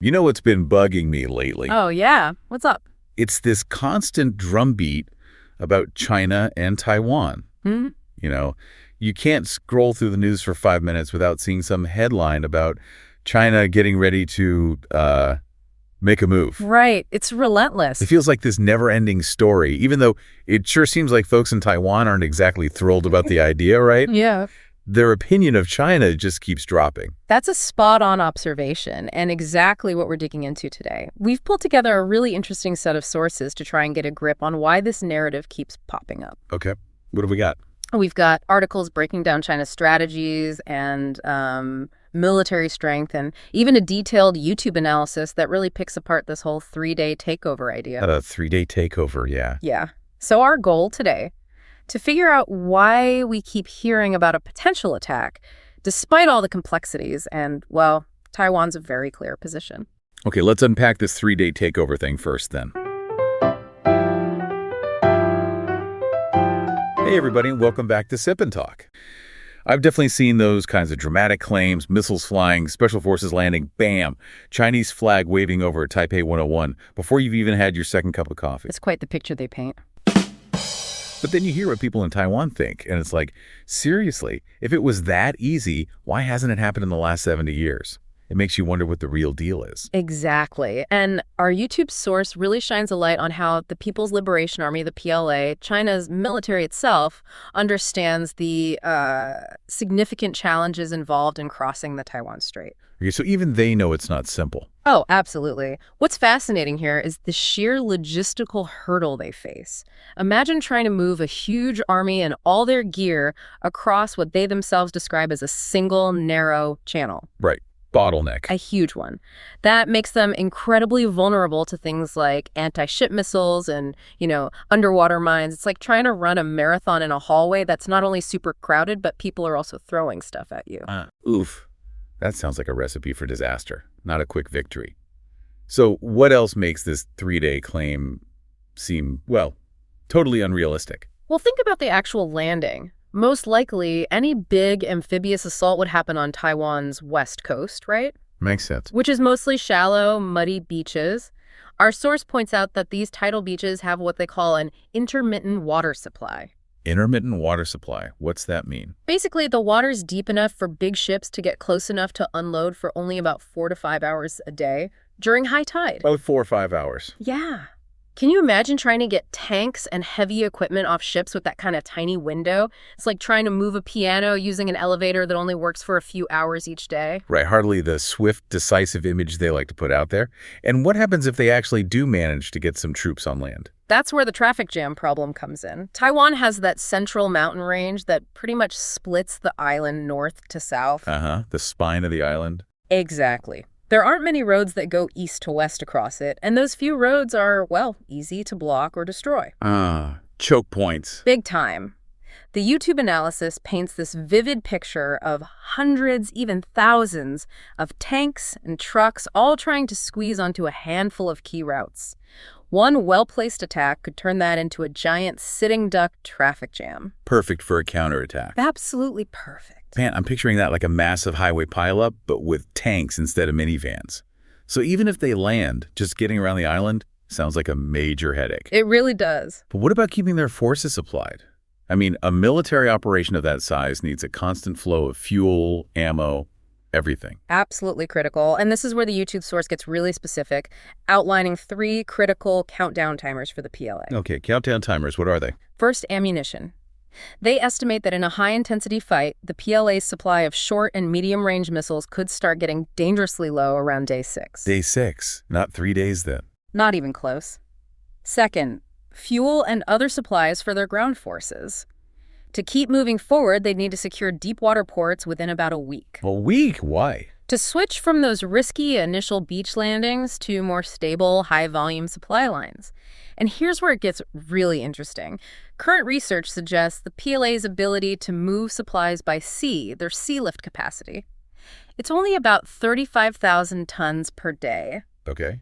You know what's been bugging me lately? Oh, yeah? What's up? It's this constant drumbeat about China and Taiwan. Hmm? You know, you can't scroll through the news for 5 minutes without seeing some headline about China getting ready to make a move. Right. It's relentless. It feels like this never-ending story, even though it sure seems like folks in Taiwan aren't exactly thrilled about the idea, right? Yeah. Their opinion of China just keeps dropping. That's a spot-on observation and exactly what we're digging into today. We've pulled together a really interesting set of sources to try and get a grip on why this narrative keeps popping up. Okay. What have we got? We've got articles breaking down China's strategies and military strength, and even a detailed YouTube analysis that really picks apart this whole 3-day takeover idea. A 3-day takeover, yeah. Yeah. So our goal today, to figure out why we keep hearing about a potential attack, despite all the complexities, and, well, Taiwan's a very clear position. Okay, let's unpack this 3-day takeover thing first, then. Hey, everybody, and welcome back to Sip and Talk. I've definitely seen those kinds of dramatic claims, missiles flying, special forces landing, bam, Chinese flag waving over Taipei 101 before you've even had your second cup of coffee. It's quite the picture they paint. But then you hear what people in Taiwan think, and it's like, seriously, if it was that easy, why hasn't it happened in the last 70 years? It makes you wonder what the real deal is. Exactly. And our YouTube source really shines a light on how the People's Liberation Army, the PLA, China's military itself, understands the significant challenges involved in crossing the Taiwan Strait. Okay, so even they know it's not simple. Oh, absolutely. What's fascinating here is the sheer logistical hurdle they face. Imagine trying to move a huge army and all their gear across what they themselves describe as a single, narrow channel. Right. Bottleneck. A huge one. That makes them incredibly vulnerable to things like anti-ship missiles and, underwater mines. It's like trying to run a marathon in a hallway that's not only super crowded, but people are also throwing stuff at you. Oof. That sounds like a recipe for disaster, not a quick victory. So what else makes this 3-day claim seem, well, totally unrealistic? Well, think about the actual landing. Most likely, any big amphibious assault would happen on Taiwan's west coast, right? Makes sense. Which is mostly shallow, muddy beaches. Our source points out that these tidal beaches have what they call an intermittent water supply. Intermittent water supply. What's that mean? Basically, the water's deep enough for big ships to get close enough to unload for only about 4 to 5 hours a day during high tide. About 4 or 5 hours. Yeah. Can you imagine trying to get tanks and heavy equipment off ships with that kind of tiny window? It's like trying to move a piano using an elevator that only works for a few hours each day. Right, hardly the swift, decisive image they like to put out there. And what happens if they actually do manage to get some troops on land? That's where the traffic jam problem comes in. Taiwan has that central mountain range that pretty much splits the island north to south. The spine of the island. Exactly. There aren't many roads that go east to west across it, and those few roads are, well, easy to block or destroy. Choke points. Big time. The YouTube analysis paints this vivid picture of hundreds, even thousands, of tanks and trucks all trying to squeeze onto a handful of key routes. One well-placed attack could turn that into a giant sitting duck traffic jam. Perfect for a counterattack. Absolutely perfect. Man, I'm picturing that like a massive highway pileup, but with tanks instead of minivans. So even if they land, just getting around the island sounds like a major headache. It really does. But what about keeping their forces supplied? I mean, a military operation of that size needs a constant flow of fuel, ammo, everything. Absolutely critical. And this is where the YouTube source gets really specific, outlining 3 critical countdown timers for the PLA. Okay, countdown timers, what are they? First, ammunition. They estimate that in a high-intensity fight, the PLA's supply of short and medium-range missiles could start getting dangerously low around day 6. Day 6, not 3 days then. Not even close. Second, fuel and other supplies for their ground forces. To keep moving forward, they'd need to secure deep water ports within about a week. A week? Why? To switch from those risky initial beach landings to more stable, high-volume supply lines. And here's where it gets really interesting. Current research suggests the PLA's ability to move supplies by sea, their sea lift capacity. It's only about 35,000 tons per day. Okay.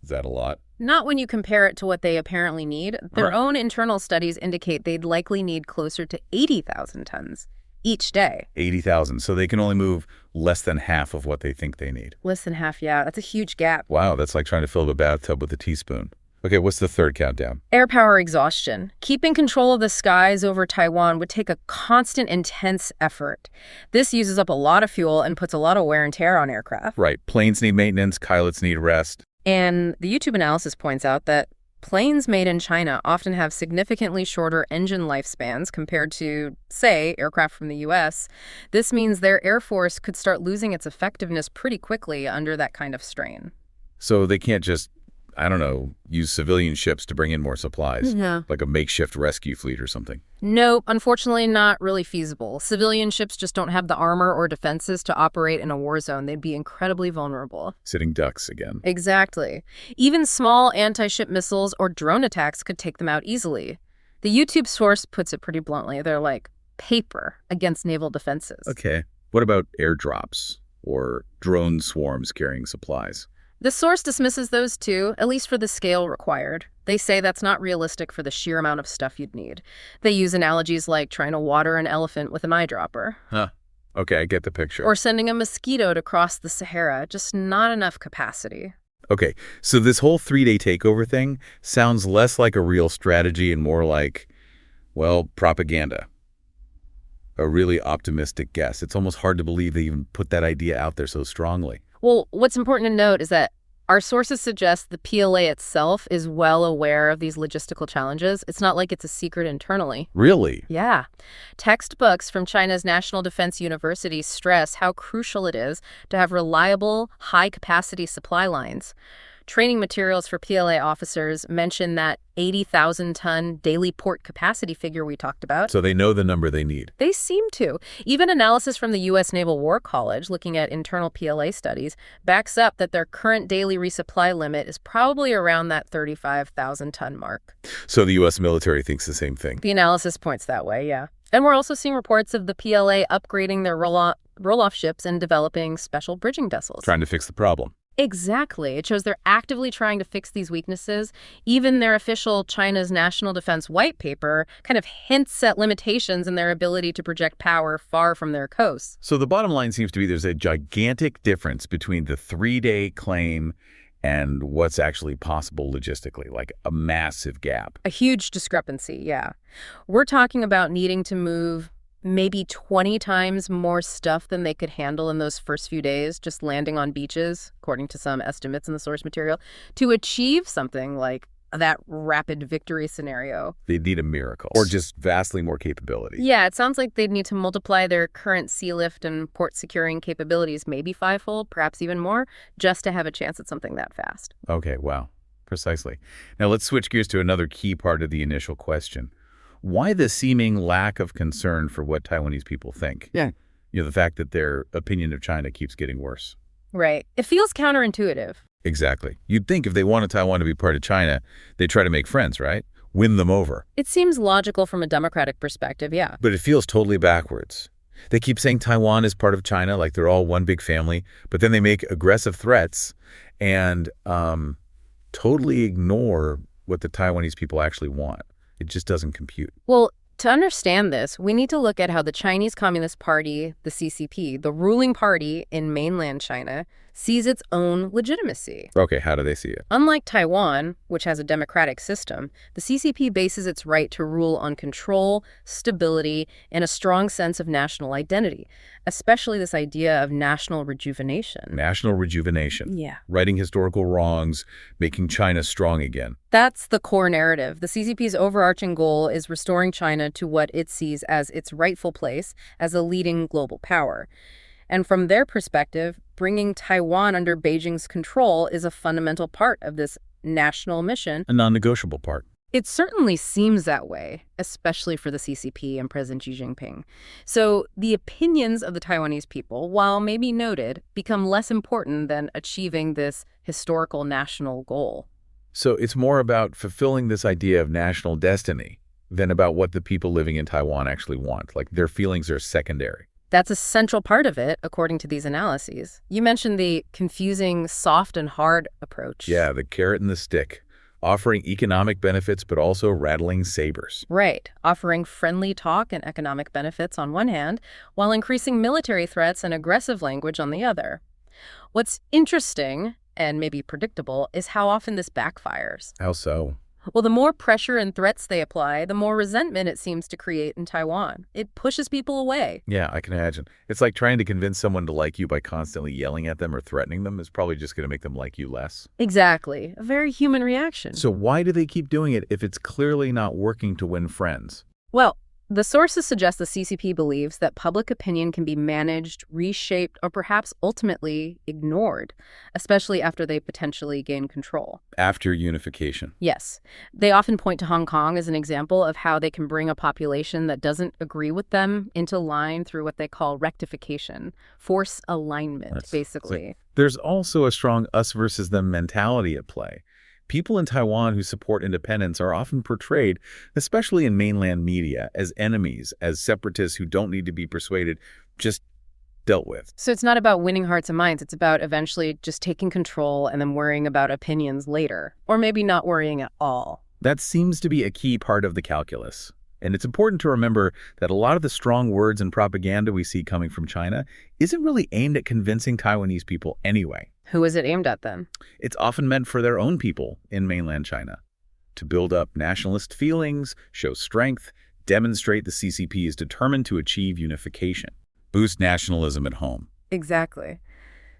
Is that a lot? Not when you compare it to what they apparently need. Their own internal studies indicate they'd likely need closer to 80,000 tons. each day. 80,000. So they can only move less than half of what they think they need. Less than half, yeah. That's a huge gap. Wow, that's like trying to fill up a bathtub with a teaspoon. Okay, what's the third countdown? Air power exhaustion. Keeping control of the skies over Taiwan would take a constant, intense effort. This uses up a lot of fuel and puts a lot of wear and tear on aircraft. Right. Planes need maintenance, pilots need rest. And the YouTube analysis points out that planes made in China often have significantly shorter engine lifespans compared to, say, aircraft from the U.S. This means their Air Force could start losing its effectiveness pretty quickly under that kind of strain. So they can't just, I don't know, use civilian ships to bring in more supplies, like a makeshift rescue fleet or something. Nope, unfortunately not really feasible. Civilian ships just don't have the armor or defenses to operate in a war zone. They'd be incredibly vulnerable. Sitting ducks again. Exactly. Even small anti-ship missiles or drone attacks could take them out easily. The YouTube source puts it pretty bluntly. They're like paper against naval defenses. Okay. What about airdrops or drone swarms carrying supplies? The source dismisses those too, at least for the scale required. They say that's not realistic for the sheer amount of stuff you'd need. They use analogies like trying to water an elephant with an eyedropper. Huh. Okay, I get the picture. Or sending a mosquito to cross the Sahara, just not enough capacity. Okay, so this whole 3-day takeover thing sounds less like a real strategy and more like, well, propaganda. A really optimistic guess. It's almost hard to believe they even put that idea out there so strongly. Well, what's important to note is that our sources suggest the PLA itself is well aware of these logistical challenges. It's not like it's a secret internally. Really? Yeah. Textbooks from China's National Defense University stress how crucial it is to have reliable, high-capacity supply lines. Training materials for PLA officers mention that 80,000-ton daily port capacity figure we talked about. So they know the number they need. They seem to. Even analysis from the U.S. Naval War College, looking at internal PLA studies, backs up that their current daily resupply limit is probably around that 35,000-ton mark. So the U.S. military thinks the same thing. The analysis points that way, yeah. And we're also seeing reports of the PLA upgrading their roll-off ships and developing special bridging vessels. Trying to fix the problem. Exactly. It shows they're actively trying to fix these weaknesses. Even their official China's National Defense White Paper kind of hints at limitations in their ability to project power far from their coasts. So the bottom line seems to be there's a gigantic difference between the 3-day claim and what's actually possible logistically, like a massive gap. A huge discrepancy, yeah. We're talking about needing to move maybe 20 times more stuff than they could handle in those first few days, just landing on beaches, according to some estimates in the source material, to achieve something like that rapid victory scenario. They'd need a miracle. Or just vastly more capability. Yeah, it sounds like they'd need to multiply their current sea lift and port securing capabilities maybe 5-fold, perhaps even more, just to have a chance at something that fast. Okay, wow. Precisely. Now let's switch gears to another key part of the initial question. Why the seeming lack of concern for what Taiwanese people think? Yeah. You know, the fact that their opinion of China keeps getting worse. Right. It feels counterintuitive. Exactly. You'd think if they wanted Taiwan to be part of China, they'd try to make friends, right? Win them over. It seems logical from a democratic perspective, yeah. But it feels totally backwards. They keep saying Taiwan is part of China, like they're all one big family, but then they make aggressive threats and totally ignore what the Taiwanese people actually want. It just doesn't compute. Well, to understand this, we need to look at how the Chinese Communist Party, the CCP, the ruling party in mainland China, sees its own legitimacy. Okay, how do they see it? Unlike Taiwan, which has a democratic system, the CCP bases its right to rule on control, stability, and a strong sense of national identity, especially this idea of national rejuvenation. National rejuvenation. Yeah. Righting historical wrongs, making China strong again. That's the core narrative. The CCP's overarching goal is restoring China to what it sees as its rightful place as a leading global power. And from their perspective, bringing Taiwan under Beijing's control is a fundamental part of this national mission. A non-negotiable part. It certainly seems that way, especially for the CCP and President Xi Jinping. So the opinions of the Taiwanese people, while maybe noted, become less important than achieving this historical national goal. So it's more about fulfilling this idea of national destiny than about what the people living in Taiwan actually want. Like their feelings are secondary. That's a central part of it, according to these analyses. You mentioned the confusing soft and hard approach. Yeah, the carrot and the stick. offering economic benefits but also rattling sabers. Right, offering friendly talk and economic benefits on one hand, while increasing military threats and aggressive language on the other. What's interesting, and maybe predictable, is how often this backfires. How so? Well, the more pressure and threats they apply, the more resentment it seems to create in Taiwan. It pushes people away. Yeah, I can imagine. It's like trying to convince someone to like you by constantly yelling at them or threatening them is probably just going to make them like you less. Exactly. A very human reaction. So why do they keep doing it if it's clearly not working to win friends? Well, the sources suggest the CCP believes that public opinion can be managed, reshaped, or perhaps ultimately ignored, especially after they potentially gain control. After unification. Yes. They often point to Hong Kong as an example of how they can bring a population that doesn't agree with them into line through what they call rectification, force alignment, basically. There's also a strong us versus them mentality at play. People in Taiwan who support independence are often portrayed, especially in mainland media, as enemies, as separatists who don't need to be persuaded, just dealt with. So it's not about winning hearts and minds. It's about eventually just taking control and then worrying about opinions later, or maybe not worrying at all. That seems to be a key part of the calculus. And it's important to remember that a lot of the strong words and propaganda we see coming from China isn't really aimed at convincing Taiwanese people anyway. Who is it aimed at then? It's often meant for their own people in mainland China. To build up nationalist feelings, show strength, demonstrate the CCP is determined to achieve unification, boost nationalism at home. Exactly.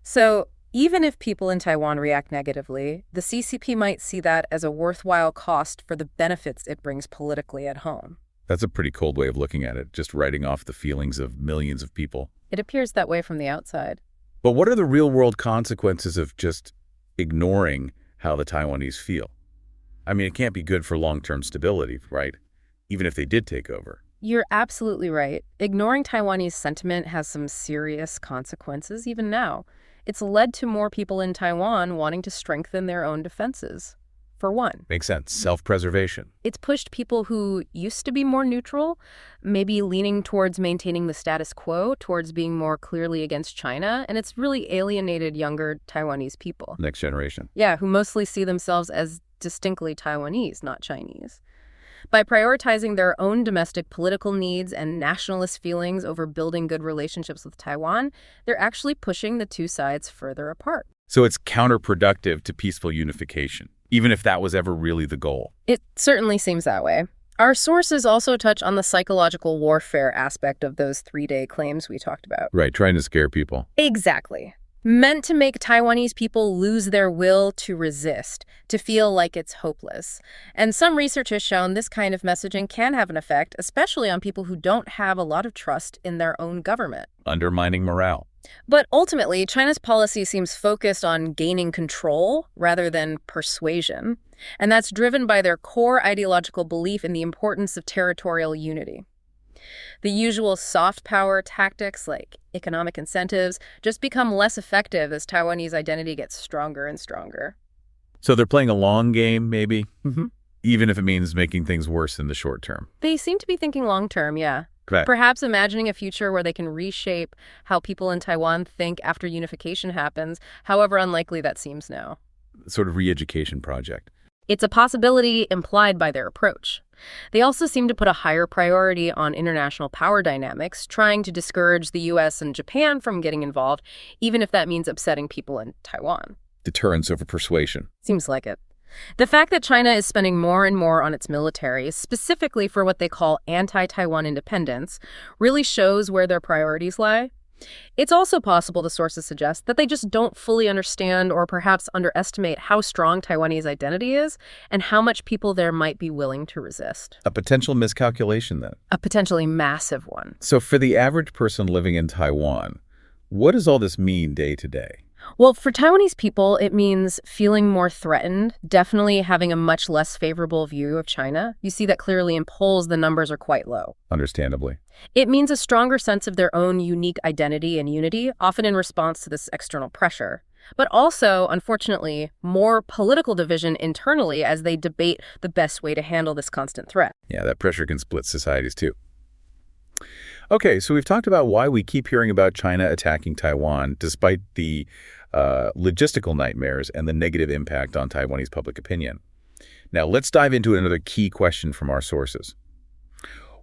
So even if people in Taiwan react negatively, the CCP might see that as a worthwhile cost for the benefits it brings politically at home. That's a pretty cold way of looking at it, just writing off the feelings of millions of people. It appears that way from the outside. But what are the real-world consequences of just ignoring how the Taiwanese feel? I mean, it can't be good for long-term stability, right? Even if they did take over. You're absolutely right. Ignoring Taiwanese sentiment has some serious consequences even now. It's led to more people in Taiwan wanting to strengthen their own defenses, for one. Makes sense. Self-preservation. It's pushed people who used to be more neutral, maybe leaning towards maintaining the status quo, towards being more clearly against China, and it's really alienated younger Taiwanese people. Next generation. Yeah, who mostly see themselves as distinctly Taiwanese, not Chinese. By prioritizing their own domestic political needs and nationalist feelings over building good relationships with Taiwan, they're actually pushing the two sides further apart. So it's counterproductive to peaceful unification, even if that was ever really the goal. It certainly seems that way. Our sources also touch on the psychological warfare aspect of those three-day claims we talked about. Right, trying to scare people. Exactly. Meant to make Taiwanese people lose their will to resist, to feel like it's hopeless. And some research has shown this kind of messaging can have an effect, especially on people who don't have a lot of trust in their own government. Undermining morale. But ultimately, China's policy seems focused on gaining control rather than persuasion. And that's driven by their core ideological belief in the importance of territorial unity. The usual soft power tactics like economic incentives just become less effective as Taiwanese identity gets stronger and stronger. So they're playing a long game, maybe? Even if it means making things worse in the short term. They seem to be thinking long term, yeah. Correct. Perhaps imagining a future where they can reshape how people in Taiwan think after unification happens, however unlikely that seems now. Sort of re-education project. It's a possibility implied by their approach. They also seem to put a higher priority on international power dynamics, trying to discourage the U.S. and Japan from getting involved, even if that means upsetting people in Taiwan. Deterrence over persuasion. Seems like it. The fact that China is spending more and more on its military, specifically for what they call anti-Taiwan independence, really shows where their priorities lie. It's also possible, the sources suggest, that they just don't fully understand or perhaps underestimate how strong Taiwanese identity is and how much people there might be willing to resist. A potential miscalculation, then. A potentially massive one. So for the average person living in Taiwan, what does all this mean day to day? Well, for Taiwanese people, it means feeling more threatened, definitely having a much less favorable view of China. You see that clearly in polls, the numbers are quite low. Understandably. It means a stronger sense of their own unique identity and unity, often in response to this external pressure. But also, unfortunately, more political division internally as they debate the best way to handle this constant threat. Yeah, that pressure can split societies too. Okay, so we've talked about why we keep hearing about China attacking Taiwan, despite the logistical nightmares and the negative impact on Taiwanese public opinion. Now, let's dive into another key question from our sources.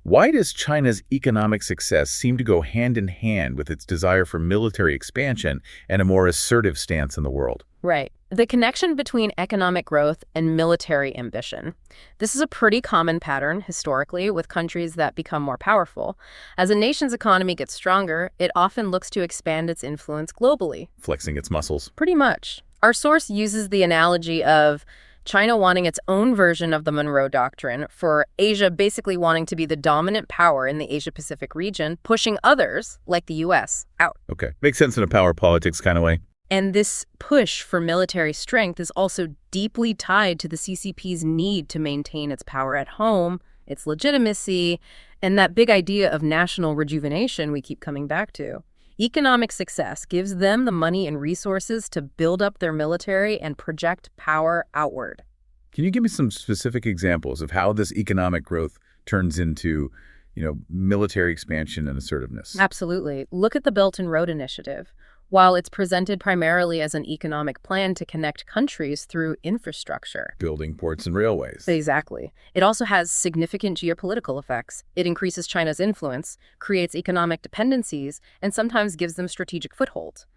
Why does China's economic success seem to go hand in hand with its desire for military expansion and a more assertive stance in the world? Right. The connection between economic growth and military ambition. This is a pretty common pattern historically with countries that become more powerful. As a nation's economy gets stronger, it often looks to expand its influence globally. Flexing its muscles. Pretty much. Our source uses the analogy of China wanting its own version of the Monroe Doctrine, for Asia basically wanting to be the dominant power in the Asia-Pacific region, pushing others, like the U.S., out. Okay. Makes sense in a power politics kind of way. And this push for military strength is also deeply tied to the CCP's need to maintain its power at home, its legitimacy, and that big idea of national rejuvenation we keep coming back to. Economic success gives them the money and resources to build up their military and project power outward. Can you give me some specific examples of how this economic growth turns into, military expansion and assertiveness? Absolutely. Look at the Belt and Road Initiative. While it's presented primarily as an economic plan to connect countries through infrastructure. Building ports and railways. Exactly. It also has significant geopolitical effects. It increases China's influence, creates economic dependencies, and sometimes gives them strategic foothold.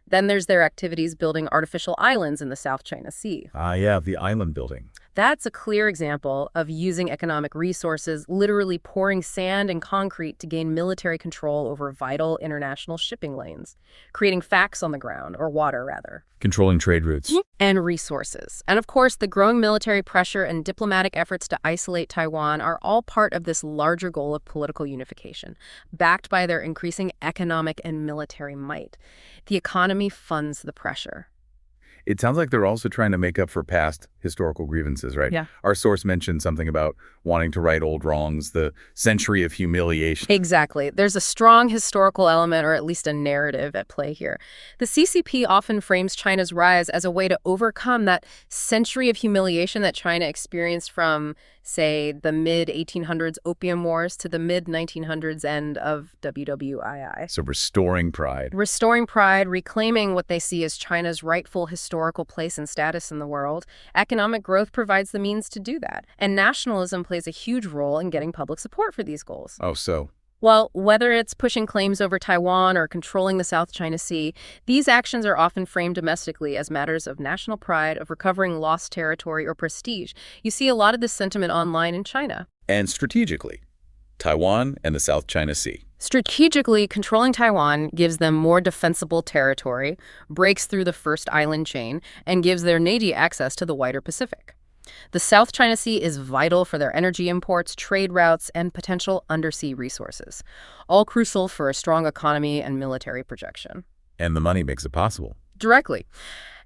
Then there's their activities building artificial islands in the South China Sea. Yeah, the island building. That's a clear example of using economic resources, literally pouring sand and concrete to gain military control over vital international shipping lanes, creating facts on the ground, or water, rather. Controlling trade routes. And resources. And of course, the growing military pressure and diplomatic efforts to isolate Taiwan are all part of this larger goal of political unification, backed by their increasing economic and military might. The economy funds the pressure. It sounds like they're also trying to make up for past historical grievances, right? Yeah. Our source mentioned something about wanting to right old wrongs, the century of humiliation. Exactly. There's a strong historical element, or at least a narrative, at play here. The CCP often frames China's rise as a way to overcome that century of humiliation that China experienced from, say, the mid-1800s Opium Wars to the mid-1900s end of WWII. So restoring pride. Restoring pride, reclaiming what they see as China's rightful historical place and status in the world. Economic growth provides the means to do that. And nationalism plays a huge role in getting public support for these goals. Oh, so? Well, whether it's pushing claims over Taiwan or controlling the South China Sea, these actions are often framed domestically as matters of national pride, of recovering lost territory or prestige. You see a lot of this sentiment online in China. And strategically, Taiwan and the South China Sea. Strategically, controlling Taiwan gives them more defensible territory, breaks through the first island chain, and gives their Navy access to the wider Pacific. The South China Sea is vital for their energy imports, trade routes, and potential undersea resources, all crucial for a strong economy and military projection. And the money makes it possible. Directly.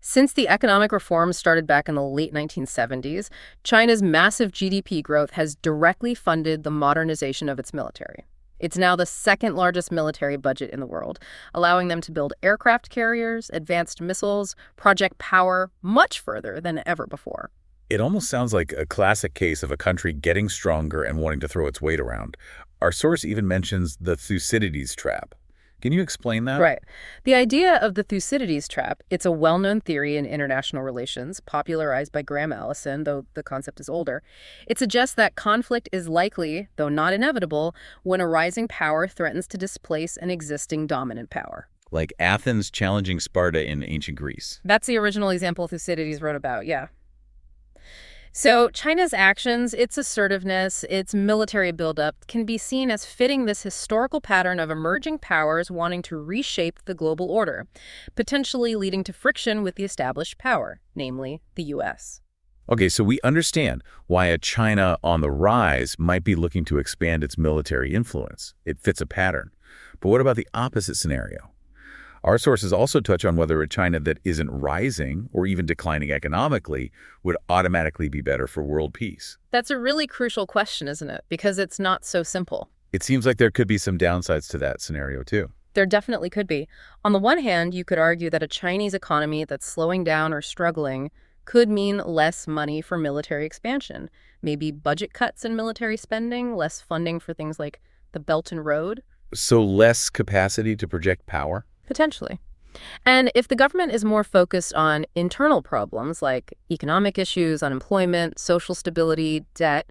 Since the economic reforms started back in the late 1970s, China's massive GDP growth has directly funded the modernization of its military. It's now the second largest military budget in the world, allowing them to build aircraft carriers, advanced missiles, project power much further than ever before. It almost sounds like a classic case of a country getting stronger and wanting to throw its weight around. Our source even mentions the Thucydides trap. Can you explain that? Right. The idea of the Thucydides trap, it's a well-known theory in international relations, popularized by Graham Allison, though the concept is older. It suggests that conflict is likely, though not inevitable, when a rising power threatens to displace an existing dominant power. Like Athens challenging Sparta in ancient Greece. That's the original example Thucydides wrote about, yeah. So China's actions, its assertiveness, its military buildup can be seen as fitting this historical pattern of emerging powers wanting to reshape the global order, potentially leading to friction with the established power, namely the U.S. Okay, so we understand why a China on the rise might be looking to expand its military influence. It fits a pattern. But what about the opposite scenario? Our sources also touch on whether a China that isn't rising or even declining economically would automatically be better for world peace. That's a really crucial question, isn't it? Because it's not so simple. It seems like there could be some downsides to that scenario, too. There definitely could be. On the one hand, you could argue that a Chinese economy that's slowing down or struggling could mean less money for military expansion. Maybe budget cuts in military spending, less funding for things like the Belt and Road. So less capacity to project power? Potentially. And if the government is more focused on internal problems like economic issues, unemployment, social stability, debt,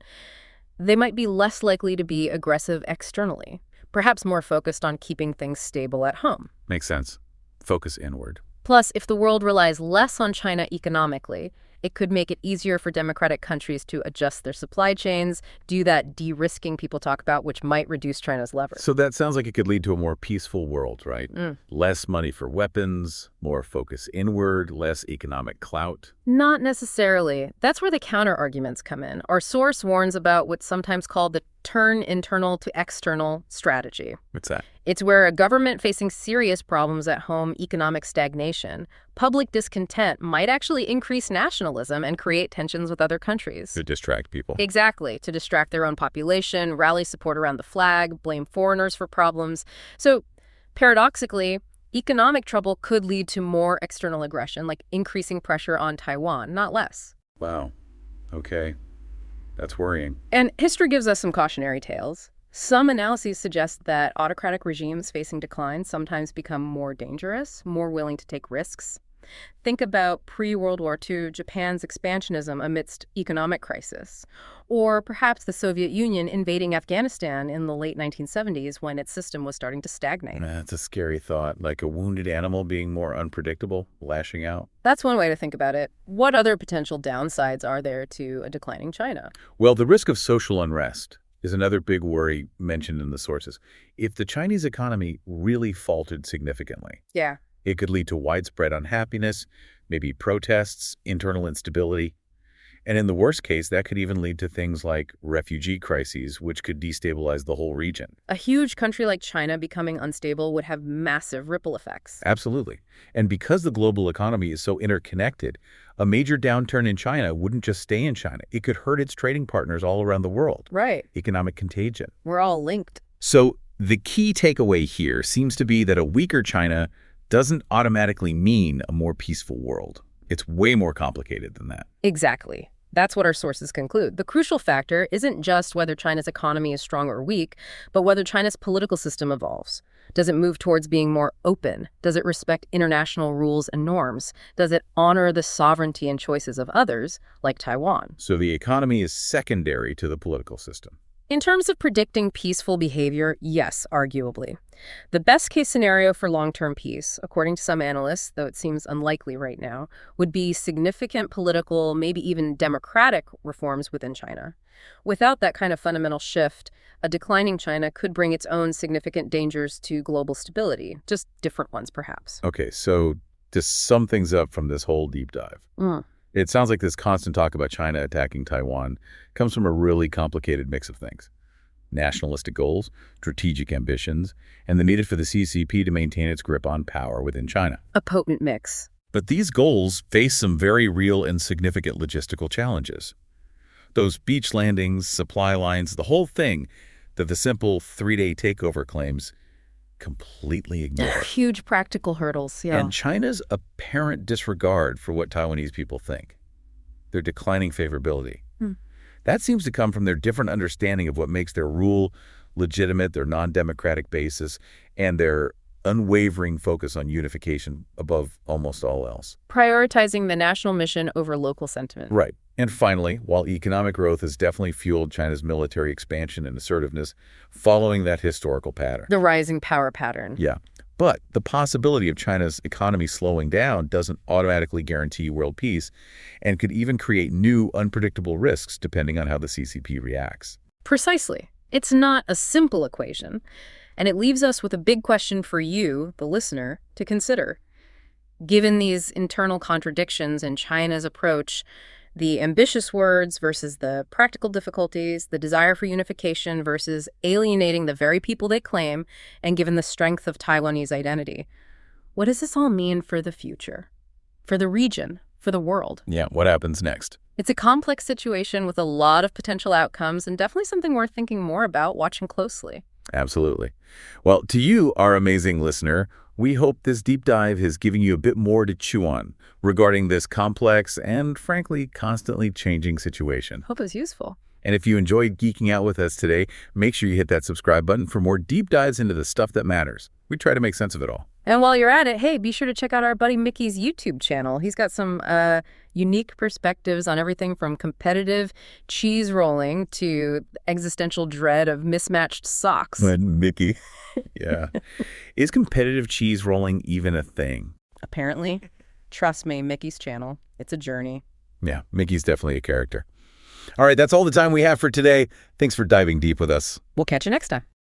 they might be less likely to be aggressive externally, perhaps more focused on keeping things stable at home. Makes sense. Focus inward. Plus, if the world relies less on China economically, it could make it easier for democratic countries to adjust their supply chains, do that de-risking people talk about, which might reduce China's leverage. So that sounds like it could lead to a more peaceful world, right? Less money for weapons, more focus inward, less economic clout. Not necessarily. That's where the counter-arguments come in. Our source warns about what's sometimes called the turn internal to external strategy. What's that? It's where a government facing serious problems at home, economic stagnation, public discontent might actually increase nationalism and create tensions with other countries. To distract people. Exactly, to distract their own population, rally support around the flag, blame foreigners for problems. So, paradoxically, economic trouble could lead to more external aggression, like increasing pressure on Taiwan, not less. Wow. Okay. That's worrying. And history gives us some cautionary tales. Some analyses suggest that autocratic regimes facing decline sometimes become more dangerous, more willing to take risks. Think about pre-World War II Japan's expansionism amidst economic crisis, or perhaps the Soviet Union invading Afghanistan in the late 1970s when its system was starting to stagnate. That's a scary thought, like a wounded animal being more unpredictable, lashing out. That's one way to think about it. What other potential downsides are there to a declining China? Well, the risk of social unrest is another big worry mentioned in the sources. If the Chinese economy really faltered significantly, Yeah. it could lead to widespread unhappiness, maybe protests, internal instability. And in the worst case, that could even lead to things like refugee crises, which could destabilize the whole region. A huge country like China becoming unstable would have massive ripple effects. Absolutely. And because the global economy is so interconnected, a major downturn in China wouldn't just stay in China. It could hurt its trading partners all around the world. Right. Economic contagion. We're all linked. So the key takeaway here seems to be that a weaker China doesn't automatically mean a more peaceful world. It's way more complicated than that. Exactly. That's what our sources conclude. The crucial factor isn't just whether China's economy is strong or weak, but whether China's political system evolves. Does it move towards being more open? Does it respect international rules and norms? Does it honor the sovereignty and choices of others, like Taiwan? So the economy is secondary to the political system. In terms of predicting peaceful behavior, yes, arguably. The best-case scenario for long-term peace, according to some analysts, though it seems unlikely right now, would be significant political, maybe even democratic reforms within China. Without that kind of fundamental shift, a declining China could bring its own significant dangers to global stability, just different ones, perhaps. Okay, so to sum things up from this whole deep dive, it sounds like this constant talk about China attacking Taiwan comes from a really complicated mix of things. Nationalistic goals, strategic ambitions, and the need for the CCP to maintain its grip on power within China. A potent mix. But these goals face some very real and significant logistical challenges. Those beach landings, supply lines, the whole thing that the simple 3-day takeover claims completely ignore. Huge practical hurdles, yeah. And China's apparent disregard for what Taiwanese people think, their declining favorability. That seems to come from their different understanding of what makes their rule legitimate, their non-democratic basis, and their unwavering focus on unification above almost all else. Prioritizing the national mission over local sentiment. Right. And finally, while economic growth has definitely fueled China's military expansion and assertiveness, following that historical pattern. The rising power pattern. Yeah. But the possibility of China's economy slowing down doesn't automatically guarantee world peace and could even create new unpredictable risks depending on how the CCP reacts. Precisely. It's not a simple equation, and it leaves us with a big question for you, the listener, to consider. Given these internal contradictions in China's approach, the ambitious words versus the practical difficulties, the desire for unification versus alienating the very people they claim, and given the strength of Taiwanese identity, what does this all mean for the future? For the region? For the world? Yeah, what happens next? It's a complex situation with a lot of potential outcomes and definitely something worth thinking more about, watching closely. Absolutely. Well, to you, our amazing listener, we hope this deep dive has given you a bit more to chew on regarding this complex and, frankly, constantly changing situation. Hope it was useful. And if you enjoyed geeking out with us today, make sure you hit that subscribe button for more deep dives into the stuff that matters. We try to make sense of it all. And while you're at it, hey, be sure to check out our buddy Micky's YouTube channel. He's got some unique perspectives on everything from competitive cheese rolling to existential dread of mismatched socks. And Micky. Yeah. Is competitive cheese rolling even a thing? Apparently. Trust me, Micky's channel. It's a journey. Yeah, Micky's definitely a character. All right, that's all the time we have for today. Thanks for diving deep with us. We'll catch you next time.